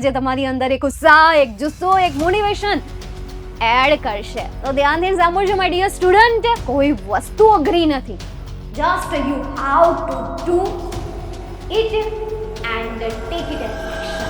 જે તમારી અંદર એક ઉત્સાહ, એક જુસ્સો, એક મોટિવેશન એડ કરશે. તો ધ્યાનથી સાંભળજો માય ડિયર સ્ટુડન્ટ, કોઈ વસ્તુ અઘરી નથી. Just you how to do it and take it as action.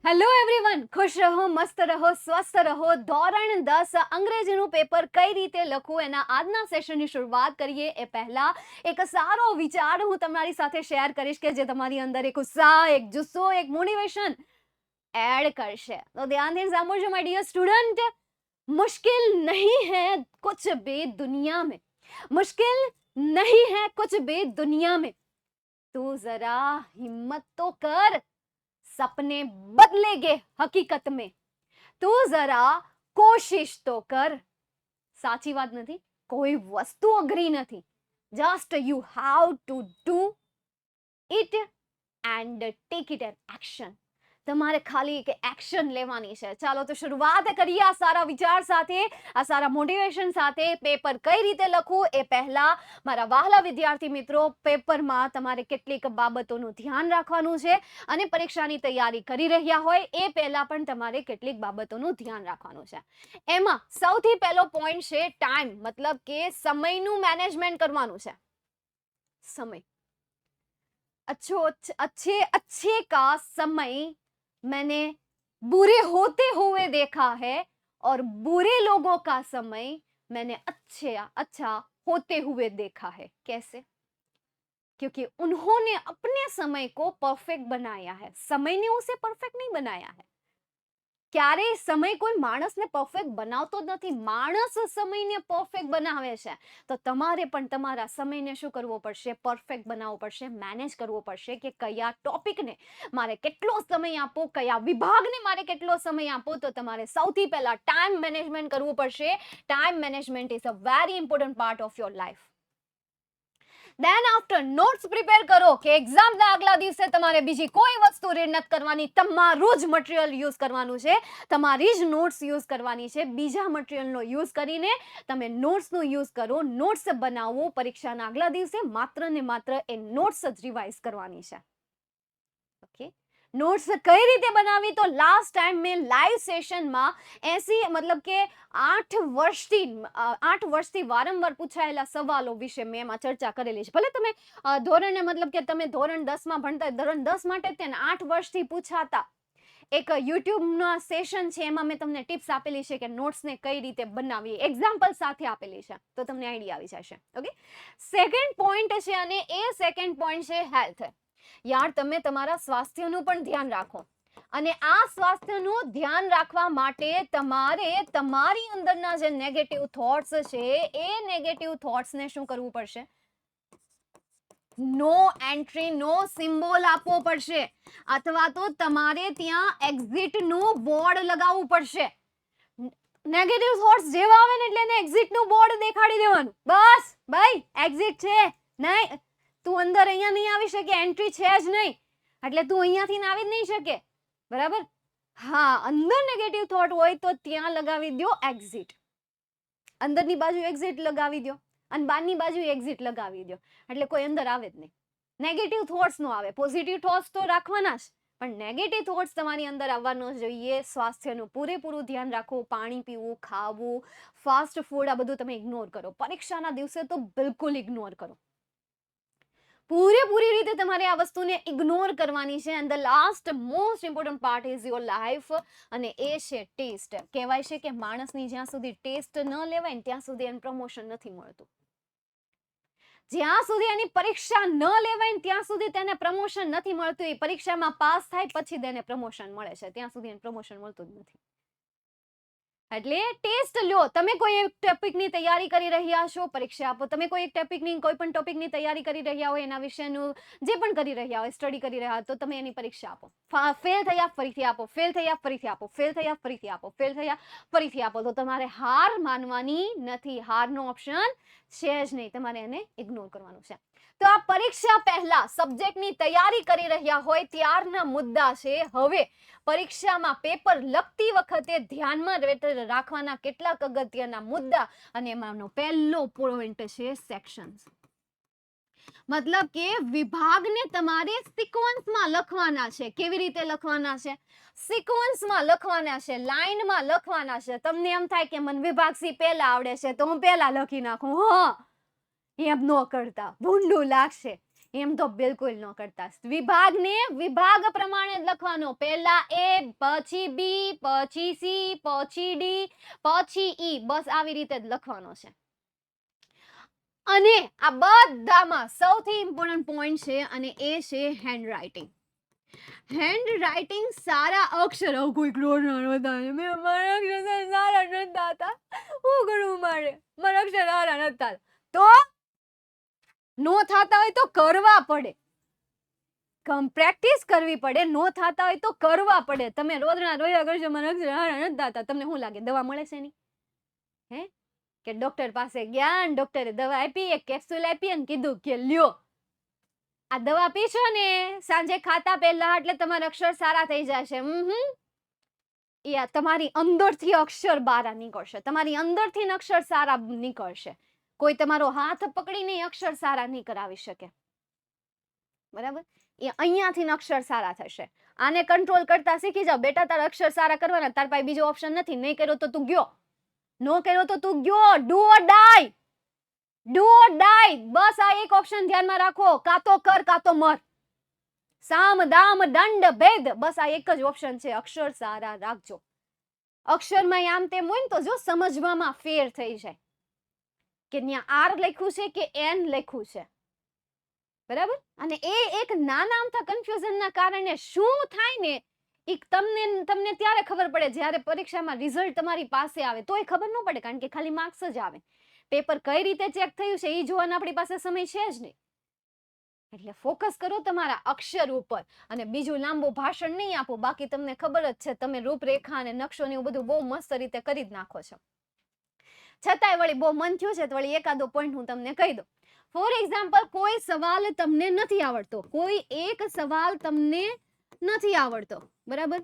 Hello everyone, ખુશ રહો, મસ્ત રહો, સ્વસ્થ રહો. ધોરણ 10 અંગ્રેજીનું પેપર કઈ રીતે લખવું એના આજના સેશનની શરૂઆત કરીએ એ પહેલા એક સારો વિચાર હું તમારી સાથે શેર કરીશ કે જે તમારી અંદર એક ઉત્સાહ, એક જુસ્સો, એક મોટિવેશન એડ કરશે. તો ધ્યાનથી સાંભળજો માય ડિયર સ્ટુડન્ટ, मुश्किल नहीं है कुछ भी दुनिया में, मुश्किल नहीं है कुछ भी दुनिया में, तू जरा हिम्मत तो कर, सपने बदलेंगे हकीकत में, તું જરા કોશિશ તો કર. સાચી વાત નથી? કોઈ વસ્તુ અઘરી નથી. Just you how to do it and take it an action. તમારે ખાલી એક એક્શન લેવાની છે. ચાલો તો શરૂઆત કરીએ આ સારા વિચાર સાથે, આ સારા મોટિવેશન સાથે. પેપર કઈ રીતે લખવું એ પહેલા મારા વહાલા વિદ્યાર્થી મિત્રો, પેપરમાં તમારે કેટલીક બાબતોનું ધ્યાન રાખવાનું છે અને પરીક્ષાની તૈયારી કરી રહ્યા હોય એ પહેલા પણ તમારે કેટલીક બાબતોનું ધ્યાન રાખવાનું છે. એમાં સૌથી પહેલો પોઈન્ટ છે ટાઈમ, મતલબ કે સમયનું મેનેજમેન્ટ કરવાનું છે. સમય अच्छे का समय मैंने बुरे होते हुए देखा है और बुरे लोगों का समय मैंने अच्छा होते हुए देखा है. कैसे? क्योंकि उन्होंने अपने समय को परफेक्ट बनाया है. समय ने उसे परफेक्ट नहीं बनाया है. ક્યારેય સમય કોઈ માણસને પરફેક્ટ બનાવતો જ નથી, માણસ સમયને પરફેક્ટ બનાવે છે. તો તમારે પણ તમારા સમયને શું કરવો પડશે? પરફેક્ટ બનાવવો પડશે, મેનેજ કરવો પડશે કે કયા ટોપિકને મારે કેટલો સમય આપવો, કયા વિભાગને મારે કેટલો સમય આપવો. તો તમારે સૌથી પહેલા ટાઈમ મેનેજમેન્ટ કરવું પડશે. Time management is a very important part of your life. Then after notes prepare કરો કે એક્ઝામના આગલા દિવસે તમારે બીજી કોઈ વસ્તુ રીડ નથી કરવાની, તમારું જ મટીરિયલ યુઝ કરવાનું છે, તમારી જ નોટ્સ યુઝ કરવાની છે. બીજા મટીરિયલનો યુઝ કરીને તમે નોટ્સનો યુઝ કરો, નોટ્સ બનાવો. પરીક્ષાના આગલા દિવસે માત્ર ને માત્ર એ નોટ્સ જ રિવાઇઝ કરવાની છે. ઓકે, નોટ્સ કઈ રીતે બનાવી? તો લાસ્ટ ટાઈમ મેં લાઈવ સેશનમાં 80 મતલબ કે 8 વર્ષથી વારંવાર પૂછાયેલા સવાલો વિશે મેં એમાં ચર્ચા કરેલી છે. ભલે તમે ધોરણે મતલબ કે તમે ધોરણ 10માં ભણતા, ધોરણ 10 માટે તેને 8 વર્ષથી પૂછાતા એક યુટ્યુબના સેશન છે, એમાં મેં તમને ટિપ્સ આપેલી છે કે નોટ્સને કઈ રીતે બનાવવી, એક્ઝામ્પલ સાથે આપેલી છે, તો તમને આઈડિયા આવી જશે. ઓકે, સેકન્ડ પોઈન્ટ છે અને એ સેકન્ડ પોઈન્ટ છે હેલ્થ. યાર, તમે તમારા સ્વાસ્થ્યનું પણ ધ્યાન રાખો અને આ સ્વાસ્થ્યનું ધ્યાન રાખવા માટે તમારે તમારી અંદરના જે નેગેટિવ થોટ્સ છે એ નેગેટિવ થોટ્સને શું કરવું પડશે? નો એન્ટ્રી, નો સિમ્બોલ આપવો પડશે, અથવા તો તમારે ત્યાં એક્ઝિટનું બોર્ડ લગાવવું પડશે. નેગેટિવ થોટ્સ જેવા આવે ને એટલે એને એક્ઝિટનું બોર્ડ દેખાડી દેવાનું. બસ ભાઈ, એક્ઝિટ છે, નહીં તું અંદર અહીંયા નહીં આવી શકે, એન્ટ્રી છે જ નહીં, એટલે તું અહીંયાથી આવી જ નહીં શકે. બરાબર? હા, અંદર નેગેટિવ થોટ હોય તો ત્યાં લગાવી દો એક્ઝિટ. અંદરની બાજુ એક્ઝિટ લગાવી દો અને બહારની બાજુ એક્ઝિટ લગાવી દો, એટલે કોઈ અંદર આવે જ નહીં. નેગેટિવ થોટ્સ નો આવે. પોઝિટિવ થોટ્સ તો રાખવાના જ, પણ નેગેટિવ થોટ્સ તમારી અંદર આવવાનો જોઈએ. સ્વાસ્થ્યનું પૂરેપૂરું ધ્યાન રાખો. પાણી પીવું, ખાવું, ફાસ્ટ ફૂડ, આ બધું તમે ઇગ્નોર કરો. પરીક્ષાના દિવસે તો બિલકુલ ઇગ્નોર કરો. પૂરેપૂરી રીતે તમારે આ વસ્તુને ઇગ્નોર કરવાની છે. And the last most important part is your life, અને એ છે ટેસ્ટ. કહેવાય છે કે માણસની જ્યાં સુધી ટેસ્ટ ન લેવાય ને ત્યાં સુધી એને પ્રમોશન નથી મળતું. જ્યાં સુધી એની પરીક્ષા ન લેવાય ને ત્યાં સુધી તેને પ્રમોશન નથી મળતું. એ પરીક્ષામાં પાસ થાય પછી તેને પ્રમોશન મળે છે, ત્યાં સુધી એને પ્રમોશન મળતું જ નથી. એટલે ટેસ્ટ લ્યો. તમે કોઈ એક ટોપિકની તૈયારી કરી રહ્યા છો, પરીક્ષા આપો. તમે કોઈ એક ટોપિકની, કોઈ પણ ટોપિકની તૈયારી કરી રહ્યા હોય, એના વિશેનું જે પણ કરી રહ્યા હોય, સ્ટડી કરી રહ્યા હોય, તો તમે એની પરીક્ષા આપો. ફેલ થયા ફરીથી આપો, ફેલ થયા ફરીથી આપો, ફેલ થયા ફરીથી આપો, ફેલ થયા ફરીથી આપો. તો તમારે હાર માનવાની નથી. હારનો ઓપ્શન છે જ નહીં, તમારે એને ઇગ્નોર કરવાનું છે. તો આ પરીક્ષા પહેલા સબ્જેક્ટની તૈયારી કરી રહ્યા હોય ત્યારના મુદ્દા છે. હવે પરીક્ષામાં પેપર લખતી વખતે ધ્યાનમાં રાખવાના કેટલાક અગત્યના મુદ્દા, અને એમાંનો પહેલો પોઈન્ટ છે સેક્શન્સ. મતલબ કે વિભાગને તમારે સિક્વન્સમાં લખવાના છે. કેવી રીતે લખવાના છે? સિક્વન્સમાં લખવાના છે, લાઈનમાં લખવાના છે. તમને એમ થાય કે મને વિભાગ સી પહેલા આવડે છે તો હું પહેલા લખી નાખું. એમ ન કરતા, ભૂંડું લાગશે. એમ તો બિલકુલ ન કરતા. વિભાગને વિભાગ પ્રમાણે જ લખવાનો. પહેલા એ, પછી બી, પછી સી, પછી ડી, પછી ઈ. બસ આવી રીતે જ લખવાનો છે. અને આ બધામાં સૌથી ઇમ્પોર્ટન્ટ પોઈન્ટ છે અને એ છે હેન્ડ રાઇટિંગ. હેન્ડ રાઇટિંગ સારા અક્ષર. કોઈ મારા અક્ષર સારા નતા હતા. શું કરું મારા અક્ષર સારા નતા તો નો થતા હોય તો કરવા પડે. પ્રેક્ટિસ કરવી પડે. નો થતા હોય તો કરવા પડે. તમે રોજના રોયા કરશો મારા અક્ષર સારા નતા હતા, તમને શું લાગે દવા મળે છે ની? હે કે ડોક્ટર પાસે ગયા, ડોક્ટરે દવા આપી, એક કેપ્સ્યુલ આપી અને કીધું કે લ્યો આ દવા પીશો ને સાંજે ખાતા પહેલા એટલે તમારા અક્ષર સારા થઈ જશે. એ તમારી અંદરથી અક્ષર બહાર નીકળશે. તમારી અંદરથી અક્ષર સારા નીકળશે. કોઈ તમારો હાથ પકડીને અક્ષર સારા નહીં કરાવી શકે. બરાબર? એ અહીંયાથી અક્ષર સારા થશે. આને કંટ્રોલ કરતા શીખી જાવ. બેટા તારા અક્ષર સારા કરવાના, તાર પાસે બીજો ઓપ્શન નથી. નહીં કર્યો તો તું ગયો, નો કર્યો તો તું ગયો. ડુ ઓર ડાય, ડુ ઓર ડાય. બસ આ એક ઓપ્શન ધ્યાનમાં રાખો. કાતો કર કાતો મર. સામ દામ દંડ ભેદ. બસ આ એક જ ઓપ્શન છે. અક્ષર સારા રાખજો. અક્ષરમાં આમ તેમ હોય ને તો જો સમજવામાં ફેર થઈ જાય કે ત્યાં આર લખ્યું છે કે એન લખ્યું છે. બરાબર? અને એ એક નાના અમથા કન્ફ્યુઝનના કારણે શું થાય ને એ તમને ત્યારે ખબર પડે જ્યારે પરીક્ષામાં રિઝલ્ટ તમારી પાસે આવે. તોય ખબર ન પડે કારણ કે ખાલી માર્ક્સ જ આવે. પેપર કઈ રીતે ચેક થયું છે એ જોવાનો આપણી પાસે સમય છે જ નહીં. એટલે ફોકસ કરો તમારા અક્ષર ઉપર અને બીજું લાંબુ ભાષણ નહીં આપો. બાકી તમને ખબર જ છે તમે રૂપરેખા અને નકશો ને એવું બધું બહુ મસ્ત રીતે કરી જ નાખો છો. છતાંય વળી બહુ મન થયું છે તો વળી એકાદો પોઈન્ટ હું તમને કહી દઉં. ફોર એક્ઝામ્પલ, કોઈ સવાલ તમને નથી આવડતો, કોઈ એક સવાલ તમને નથી આવડતો, બરાબર?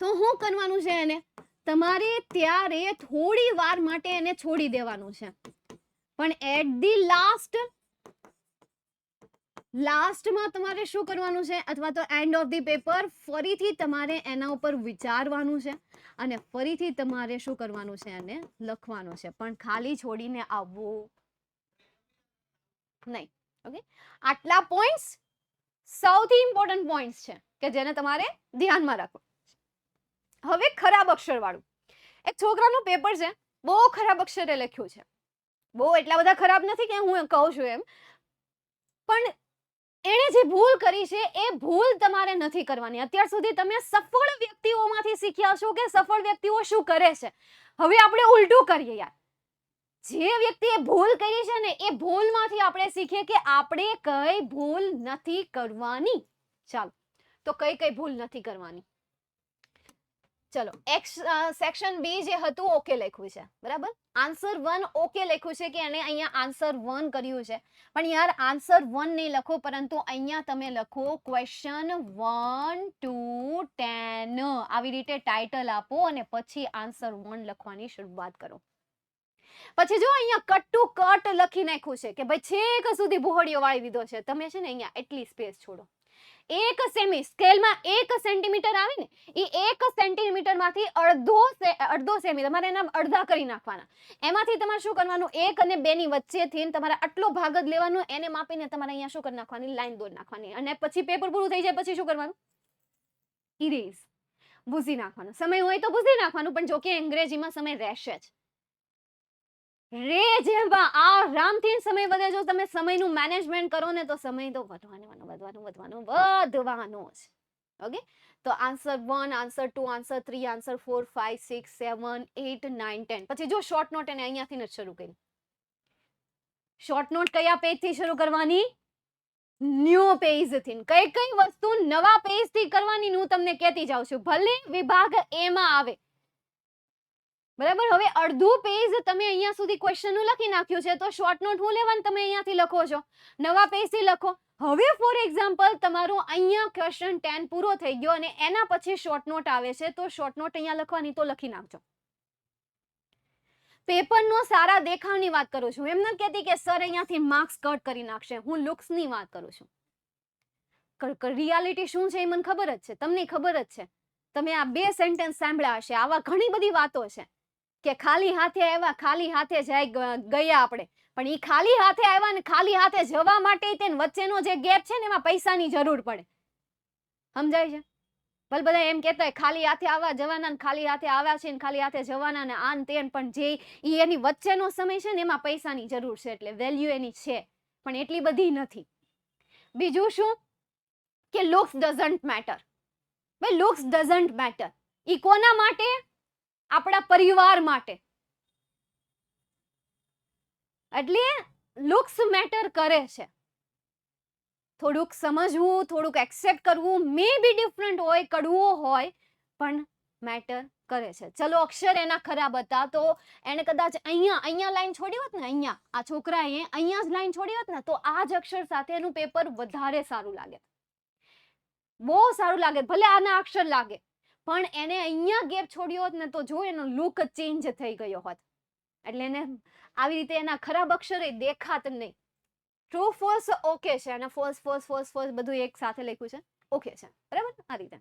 તો શું કરવાનું છે એને? તમારે ત્યારે થોડી વાર માટે એને છોડી દેવાનું છે. પણ એટ ધી લાસ્ટમાં તમારે શું કરવાનું છે અથવા તો એન્ડ ઓફ ધી પેપર ફરીથી તમારે એના ઉપર વિચારવાનું છે અને ફરીથી તમારે શું કરવાનું છે એને લખવાનું છે. પણ ખાલી છોડીને આવવું નહીં. ઓકે, આટલા પોઈન્ટ્સ સૌથી ઇમ્પોર્ટન્ટ પોઈન્ટ્સ છે કે જેને તમારે ધ્યાનમાં રાખવું. હવે ખરાબ અક્ષર વાળું એક છોકરાનું પેપર છે, બહુ ખરાબ અક્ષરે લખ્યું છે. બહુ એટલા બધા ખરાબ નથી કે હું કહું છું એમ, પણ એણે જે ભૂલ કરી છે એ ભૂલ તમારે નથી કરવાની. અત્યાર સુધી તમે સફળ વ્યક્તિઓમાંથી શીખ્યા છો કે સફળ વ્યક્તિઓ શું કરે છે. હવે આપણે ઉલટું કરીએ યાર. જે વ્યક્તિએ ભૂલ કરી છે ને એ ભૂલમાંથી આપણે શીખીએ કે આપણે કઈ ભૂલ નથી કરવાની. ચાલો તો કઈ કઈ ભૂલ નથી કરવાની. ચલો, સેક્શન બી જે હતું ઓકે લખ્યું છે, બરાબર? આન્સર 1 ઓકે લખ્યું છે કે એને અહીંયા આન્સર 1 કર્યું છે. પણ યાર આન્સર 1 નહીં લખો, પરંતુ અહીંયા તમે લખો ક્વેશ્ચન 1 to 10 આવી રીતે ટાઇટલ આપો અને પછી આન્સર 1 લખવાની શરૂઆત કરો. પછી જો અહીંયા કટ ટુ કટ લખી નાખ્યું છે કે ભાઈ છેક સુધી ભૂહડિયો વાળી દીધો છે. તમે છે ને અહીંયા એટલી સ્પેસ છોડો. 1 સેમી સ્કેલમાં 1 સેન્ટીમીટર આવે ને એ 1 સેન્ટીમીટર માંથી અડધો સેમી તમારે એના અડધા કરી નાખવાના. એમાંથી તમારે શું કરવાનું, 1 અને 2 ની વચ્ચેથી તમારે આટલો ભાગ જ લેવાનો. એને માપીને તમારે અહીંયા શું કરી નાખવાની, લાઈન દોરી નાખવાની. અને પછી પેપર પૂરું થઈ જાય પછી શું કરવાનું, ઇરેઝ ભૂસી નાખવાનું. સમય હોય તો ભૂસી નાખવાનું, પણ જો કે અંગ્રેજીમાં સમય રહેશે જ. જેવા આરામથી સમય વધે. જો તમે સમયનું મેનેજમેન્ટ કરો ને તો સમય તો વધવાનો જ. ઓકે, તો આન્સર 1, આન્સર 2, આન્સર 3, આન્સર 4, 5, 6, 7, 8, 9, 10. પછી જો શોર્ટ નોટ એને અહીંયાથી જ શરૂ કરી. શોર્ટ નોટ કયા પેજ થી શરૂ કરવાની, ન્યૂ પેજ થી. કઈ કઈ વસ્તુ નવા પેજ થી કરવાની હું તમને કહેતી જાઉં છું, ભલે વિભાગ એ માં આવે. બરાબર? હવે અડધું પેજ તમે અહીંયા સુધી ક્વેશ્ચન નું લખી નાખ્યું છે તો શોર્ટ નોટ હું લેવાનું તમે અહીંયાથી લખો છો, નવા પેજ થી લખો. હવે ફોર એક્ઝામ્પલ તમારું અહીંયા ક્વેશ્ચન 10 પૂરો થઈ ગયો અને એના પછી શોર્ટ નોટ આવે છે તો શોર્ટ નોટ અહીંયા લખવાની તો લખી નાખજો. પેપરનો સારા દેખાવની વાત કરું છું. એમ નથી કહેતી કે સર અહીંયાથી માર્ક્સ કટ કરી નાખશે. હું લુક્સની વાત કરું છું. રિયાલિટી શું છે એ મને ખબર જ છે, તમને ખબર જ છે. તમે આ 2 સેન્ટેન્સ સાંભળ્યા હશે. આવા ઘણી બધી વાતો છે કે ખાલી હાથે આવ્યા, ખાલી હાથે ગયા આપણે. પણ એ ખાલી હાથે આવ્યા ને ખાલી હાથે જવા માટે તેને વચ્ચેનો જે ગેપ છે ને એમાં પૈસાની જરૂર પડે. સમજાય છે? ભલે બધા એમ કહેતા હોય ખાલી હાથે આવવા જવાના ને ખાલી હાથે આવ્યા છે ને ખાલી હાથે જવાના ને આન તેન, પણ જે એની વચ્ચેનો સમય છે ને એમાં પૈસાની જરૂર છે, એટલે વેલ્યુ એની છે પણ એટલી બધી નથી. બીજું શું કે લુક્સ ડઝન્ટ મેટર. ભાઈ લુક્સ ડઝન્ટ મેટર. ઈ કોના માટે? આપણા પરિવાર માટે. એટલે લુક્સ મેટર કરે છે. થોડુંક સમજવું, થોડુંક એક્સેપ્ટ કરવું, મે બી ડિફરન્ટ હોય, કડવું હોય, પણ મેટર કરે છે. ચલો અક્ષર એના ખરાબ હતા તો એને કદાચ અહીંયા લાઈન છોડી હોત ને, અહીંયા આ છોકરાએ અહીંયા જ લાઈન છોડી હોત ને તો આ જ અક્ષર સાથે એનું પેપર વધારે સારું લાગે, બહુ સારું લાગે. ભલે આના અક્ષર લાગે પણ એને અહીંયા ગેપ છોડ્યો હોત ને તો જો એનો લુક ચેન્જ થઈ ગયો હોત. એટલે એને આવી રીતે એના ખરાબ અક્ષરે દેખાત નહીં. ટ્રુ ફોલ્સ ઓકે છે અને ફોલ્સ ફોલ્સ ફોલ્સ ફોલ્સ બધું એક સાથે લખ્યું છે, ઓકે છે, બરાબર. આ રીતે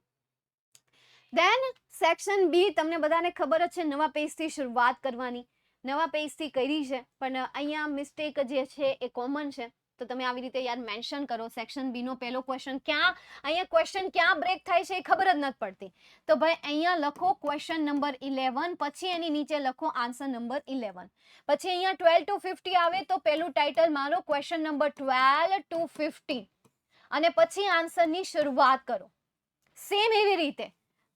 દેન સેક્શન બી તમને બધાને ખબર જ છે, નવા પેજથી શરૂઆત કરવાની. નવા પેજથી કરી છે પણ અહીંયા મિસ્ટેક જે છે એ કોમન છે, તો તમે આવી રીતે યાર મેન્શન કરો. સેક્શન બી નો પહેલો ક્વેશ્ચન ક્યાં, અહીંયા ક્વેશ્ચન ક્યાં બ્રેક થાય છે એ ખબર જ નથી પડતી. તો ભાઈ અહીંયા લખો ક્વેશ્ચન નંબર 11, પછી એની નીચે લખો આન્સર નંબર 11. પછી અહીંયા 12 to 50 આવે તો પહેલું ટાઇટલ મારો ક્વેશ્ચન નંબર 12 to 15 અને પછી આન્સરની શરૂઆત કરો. સેમ એવી રીતે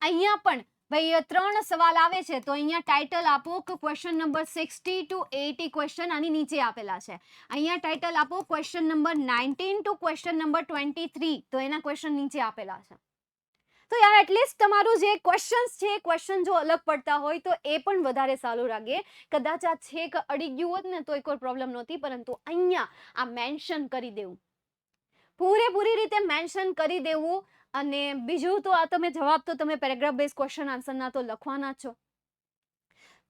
અહીંયા પણ ભાઈ 3 સવાલ આવે છે તો અહીંયા ટાઇટલ આપો કે ક્વેશ્ચન નંબર 60 to 80 ક્વેશ્ચન આની નીચે આપેલા છે. અહીંયા ટાઇટલ આપો question number 19 to question number 23, તો એના ક્વેશ્ચન નીચે આપેલા છે. તો યાર એટલીસ્ટ તમારું જે ક્વેશ્ચન્સ છે ક્વેશ્ચન જો અલગ પડતા હોય તો એ પણ વધારે સારું લાગે. કદાચ આ છેક અડી ગયું હોત ને તો કોઈ પ્રોબ્લેમ નહોતી, પરંતુ અહીંયા આ મેન્શન કરી દેવું, પૂરેપૂરી રીતે મેન્શન કરી દેવું. અને બીજું તો આ તમે જવાબ તો તમે પેરેગ્રાફ બેઝ ક્વેશ્ચન આન્સરના તો લખવાના છો.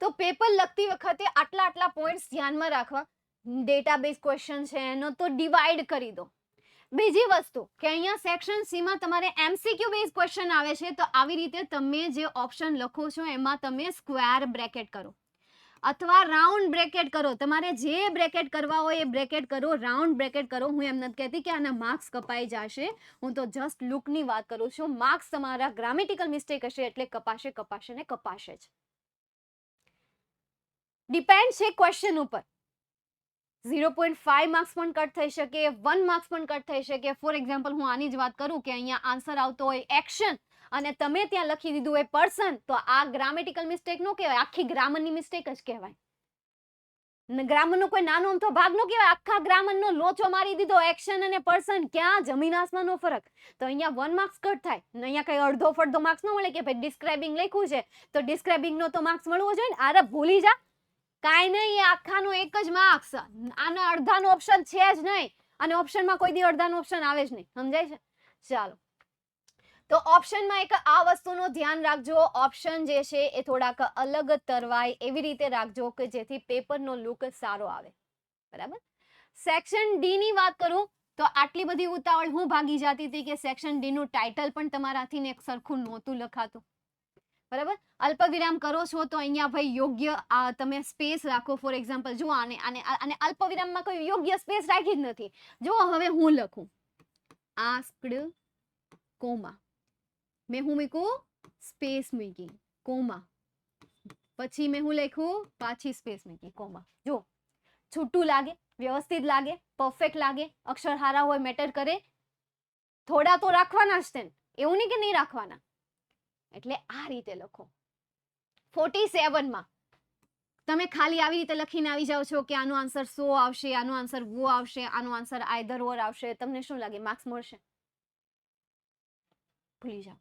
તો પેપર લખતી વખતે આટલા પોઈન્ટ્સ ધ્યાનમાં રાખવા. ડેટાબેઝ ક્વેશ્ચન છે એનો તો ડિવાઈડ કરી દો. બીજી વસ્તુ કે અહીંયા સેક્શન સી માં તમારે એમસીક્યુ બેઝ ક્વેશ્ચન આવે છે, તો આવી રીતે તમે જે ઓપ્શન લખો છો એમાં તમે સ્ક્વેર બ્રેકેટ કરો અથવા રાઉન્ડ બ્રેકેટ કરો. તમારે જે બ્રેકેટ કરવા હોય એ બ્રેકેટ કરો, રાઉન્ડ બ્રેકેટ કરો. હું એમ નથી કહેતી કે આના માર્ક્સ કપાઈ જશે, હું તો જસ્ટ લુકની વાત કરું છું. માર્ક્સ તમારા ગ્રામેટિકલ મિસ્ટેક હશે એટલે કપાશે ને કપાશે જ. ડિપેન્ડ છે ક્વેશ્ચન ઉપર. 0.5 માર્ક્સ પણ કટ થઈ શકે, 1 માર્ક્સ પણ કટ થઈ શકે. ફોર એક્ઝામ્પલ હું આની જ વાત કરું કે અહીંયા આન્સર આવતો હોય એક્શન અને તમે ત્યાં લખી દીધું હોય પર્સન, તો આ ગ્રામેટિકલ મિસ્ટેક નો કહેવાય, આખી ગ્રામરની મિસ્ટેક જ કહેવાય. ગ્રામરનો કોઈ નાનો અમથો ભાગ નો કહેવાય, આખા ગ્રામરનો લોચો મારી દીધો. એક્શન અને પર્સન, ક્યાં જમીન આસમાનનો ફરક. તો અહીંયા 1 માર્ક્સ કટ થાય ને અહીંયા કઈ અડધો ફડધો માર્ક્સ ન મળે કે ભાઈ ડિસ્ક્રાઇબિંગ લખ્યું છે તો ડિસ્ક્રાઇબિંગ નો તો માર્ક્સ મળવો જોઈએ ને. અરે ભૂલી જા, કાંઈ નહીં, આખાનો એક જ માર્ક્સ. આના અડધાનો ઓપ્શન છે જ નહીં અને ઓપ્શનમાં કોઈ દી અડધાનો ઓપ્શન આવે જ નહીં. સમજાય છે? ચાલો, તો ઓપ્શનમાં એક આ વસ્તુનું ધ્યાન રાખજો. ઓપ્શન જે છે એ થોડાક અલગ તરવાય એવી રીતે રાખજો કે જેથી પેપરનો લુક સારો આવે, બરાબર. સેક્શન ડી ની વાત કરું તો આટલી બધી ઉતાવળ હું ભાગી જતી હતી કે સેક્શન ડી નું ટાઇટલ પણ તમારાથી ને એક સરખું નહોતું લખાતું, બરાબર. અલ્પવિરામ કરો છો તો અહીંયા ભાઈ યોગ્ય તમે સ્પેસ રાખો. ફોર એક્ઝામ્પલ જો આને અલ્પવિરામમાં કોઈ યોગ્ય સ્પેસ રાખી જ નથી. જો હવે હું લખું આસ્ક્ડ કોમા, મેં હું મૂક્યું સ્પેસ મૂકી કોમા, પછી મેં હું લખ્યું પાછી સ્પેસ મૂકી કોમા. જો છૂટું લાગે, વ્યવસ્થિત લાગે, પરફેક્ટ લાગે, અક્ષર હારા હોય મેટર કરે. થોડા તો રાખવાના જ છે, એવું નહીં કે નહીં રાખવાના. એટલે આ રીતે લખો. 47 માં તમે ખાલી આવી રીતે લખીને આવી જાવ છો કે આનો આન્સર સો આવશે, આનો આન્સર વો આવશે, આનો આન્સર આઈધર ઓર આવશે. તમને શું લાગે માર્ક્સ મળશે? ભૂલી જાઓ.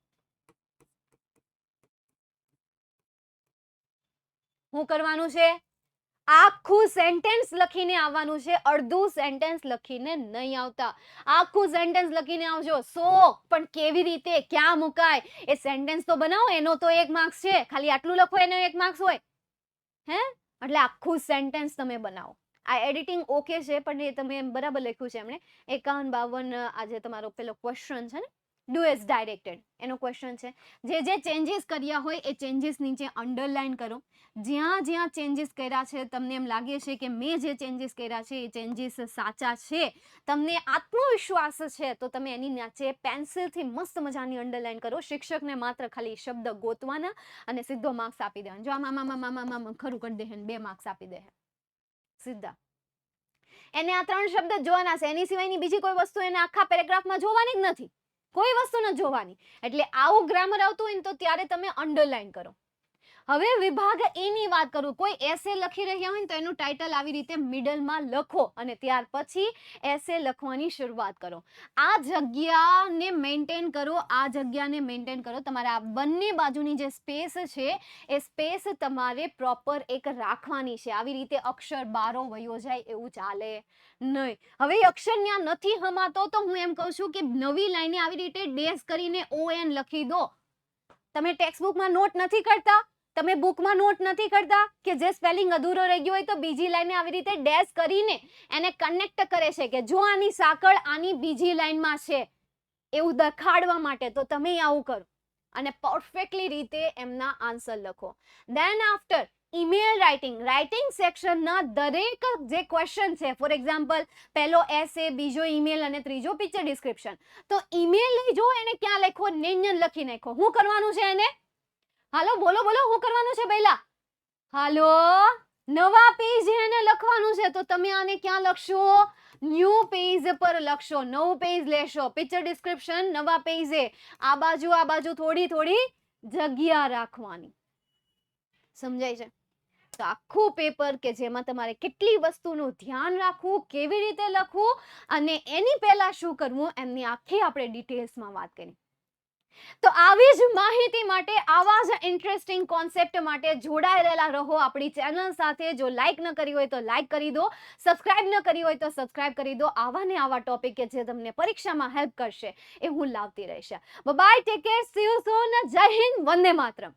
શું કરવાનું છે? આખું સેન્ટેન્સ લખીને આવવાનું છે, અડધું સેન્ટેન્સ લખીને નહીં આવતા. આખું સેન્ટેન્સ લખીને આવજો. સો પણ કેવી રીતે, ક્યાં મુકાય એ સેન્ટેન્સ તો બનાવો, એનો તો 1 માર્ક્સ છે. ખાલી આટલું લખો એનો 1 માર્ક્સ હોય હે? એટલે આખું સેન્ટેન્સ તમે બનાવો. આ એડિટિંગ ઓકે છે, પણ એ તમે બરાબર લખ્યું છે એમણે. 51-52 આજે તમારો પેલો ક્વેશ્ચન છે ને, ડુ એઝ ડાયરેક્ટેડ એનો ક્વેશ્ચન છે. જે ચેન્જીસ કર્યા હોય એ ચેન્જીસ નીચે અંડરલાઈન કરો. જ્યાં જ્યાં ચેન્જીસ કર્યા છે તમને એમ લાગે છે કે મેં જે ચેન્જીસ કર્યા છે એ ચેન્જીસ સાચા છે, તમને આત્મવિશ્વાસ છે, તો તમે એની નીચે પેન્સિલથી મસ્ત મજાની અંડરલાઈન કરો. શિક્ષકને માત્ર ખાલી શબ્દ ગોતવાના અને સીધો માર્ક્સ આપી દેવાનો. જો આમાં ખરું કરી દે 2 માર્ક્સ આપી દે સીધા. એને આ 3 શબ્દ જોવાના છે, એની સિવાયની બીજી કોઈ વસ્તુ એને આખા પેરેગ્રાફમાં જોવાની જ નથી. કોઈ વસ્તુ ન જોવાની. એટલે આવું ગ્રામર આવતું હોય ને તો ત્યારે તમે અંડરલાઈન કરો. હવે વિભાગ એ ની વાત કરું. કોઈ એસે લખી રહ્યા હોય ને તો એનું ટાઇટલ આવી રીતે મિડલમાં લખો અને ત્યાર પછી એસે લખવાની શરૂઆત કરો. આ જગ્યાને મેન્ટેન કરો, આ જગ્યાને મેન્ટેન કરો. તમારે આ બંને બાજુની જે સ્પેસ છે એ સ્પેસ તમારે પ્રોપર એક રાખવાની છે. આવી રીતે અક્ષર બારો વયો જાય એવું ચાલે નહીં. હવે એ અક્ષર ત્યાં નથી હમાતો તો હું એમ કહું છું કે નવી લાઈને આવી રીતે ડેશ કરીને ON લખી દો. તમે ટેક્સ્ટબુકમાં નોટ નથી કરતા, તમે બુકમાં નોટ નથી કરતા કે જે સ્પેલિંગ અધૂરો રહી ગયો હોય તો બીજી લાઈને આવી રીતે ડેશ કરીને એને કનેક્ટ કરે છે કે જો આની સાંકળ આની બીજી લાઈનમાં છે એવું દેખાડવા માટે. તો તમે આવું કરો અને પરફેક્ટલી રીતે એમના આન્સર લખો. ધેન આફ્ટર ઈમેલ રાઇટિંગ સેક્શનના દરેક જે ક્વેશ્ચન છે, ફોર એક્ઝામ્પલ પહેલો એસે, બીજો ઈમેલ અને ત્રીજો પિક્ચર ડિસ્ક્રિપ્શન. તો ઈમેલ લઈ જો એને ક્યાં લખો, નેન્યન લખી નાખો. શું કરવાનું છે એને? હાલો બોલો શું કરવાનું છે પહેલા? હાલો, નવા પેજ એને લખવાનું છે. તો તમે આને ક્યાં લખશો? ન્યૂ પેજ પર લખશો. નવું પેજ લેશો, પિક્ચર ડિસ્ક્રિપ્શન નવા પેજે. આ બાજુ થોડી જગ્યા રાખવાની. સમજાય છે? તો આખું પેપર કે જેમાં તમારે કેટલી વસ્તુનું ધ્યાન રાખવું, કેવી રીતે લખવું અને એની પહેલા શું કરવું, એમની આખી આપણે ડિટેલ્સમાં વાત કરી. તો આવી જ માહિતી માટે, આવા જ ઇન્ટરેસ્ટિંગ કોન્સેપ્ટ માટે જોડાયેલા રહો આપણી ચેનલ સાથે. જો લાઈક ન કરી હોય તો લાઈક કરી દો, સબસ્ક્રાઇબ ન કરી હોય તો સબસ્ક્રાઇબ કરી દો. આવા ને આવા ટોપિક કે જે તમને પરીક્ષામાં હેલ્પ કરશે એ હું લાવતી રહીશ. Bye, take care, see you soon. જય હિન્દ, વંદે માતરમ.